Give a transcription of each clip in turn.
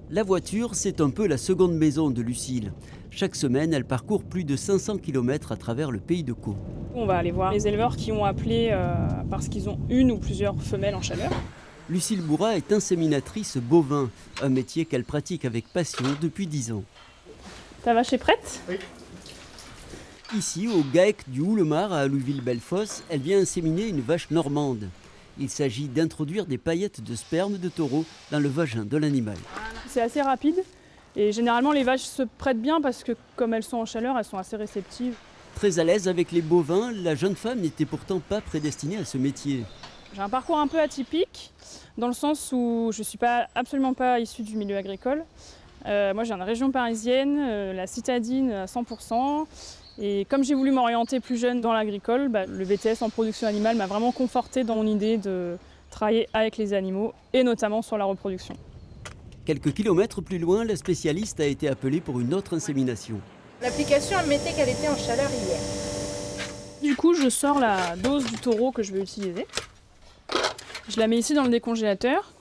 La voiture, c'est un peu la seconde maison de Lucille. Chaque semaine, elle parcourt plus de 500 km à travers le pays de Caux. On va aller voir les éleveurs qui ont appelé parce qu'ils ont une ou plusieurs femelles en chaleur. Lucille Bourrat est inséminatrice bovin, un métier qu'elle pratique avec passion depuis 10 ans. Ta vache est prête? Oui. Ici, au GAEC du Houlemar à Allouville-Bellefosse, elle vient inséminer une vache normande. Il s'agit d'introduire des paillettes de sperme de taureau dans le vagin de l'animal. C'est assez rapide et généralement les vaches se prêtent bien parce que comme elles sont en chaleur, elles sont assez réceptives. Très à l'aise avec les bovins, la jeune femme n'était pourtant pas prédestinée à ce métier. J'ai un parcours un peu atypique dans le sens où je ne suis absolument pas issue du milieu agricole. Moi j'ai une région parisienne, la citadine à 100%. Et comme j'ai voulu m'orienter plus jeune dans l'agricole, le BTS en production animale m'a vraiment confortée dans mon idée de travailler avec les animaux et notamment sur la reproduction. Quelques kilomètres plus loin, la spécialiste a été appelée pour une autre insémination. L'application admettait qu'elle était en chaleur hier. Du coup, je sors la dose du taureau que je vais utiliser. Je la mets ici dans le décongélateur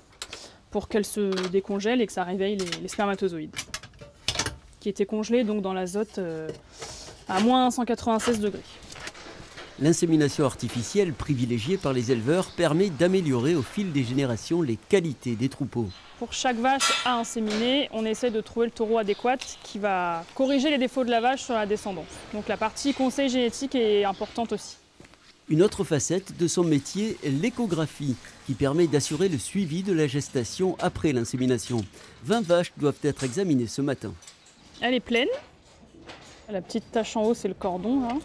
pour qu'elle se décongèle et que ça réveille les spermatozoïdes qui étaient congelés donc dans l'azote à moins 196 degrés. L'insémination artificielle privilégiée par les éleveurs permet d'améliorer au fil des générations les qualités des troupeaux. Pour chaque vache à inséminer, on essaie de trouver le taureau adéquat qui va corriger les défauts de la vache sur la descendance. Donc la partie conseil génétique est importante aussi. Une autre facette de son métier est l'échographie, qui permet d'assurer le suivi de la gestation après l'insémination. 20 vaches doivent être examinées ce matin. Elle est pleine. La petite tache en haut, c'est le cordon. Hein.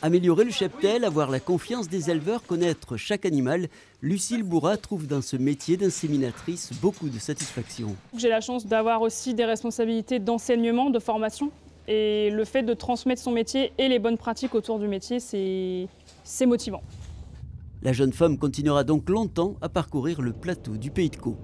Améliorer le cheptel, avoir la confiance des éleveurs, connaître chaque animal, Lucille Bourrat trouve dans ce métier d'inséminatrice beaucoup de satisfaction. J'ai la chance d'avoir aussi des responsabilités d'enseignement, de formation. Et le fait de transmettre son métier et les bonnes pratiques autour du métier, c'est motivant. La jeune femme continuera donc longtemps à parcourir le plateau du pays de Caux.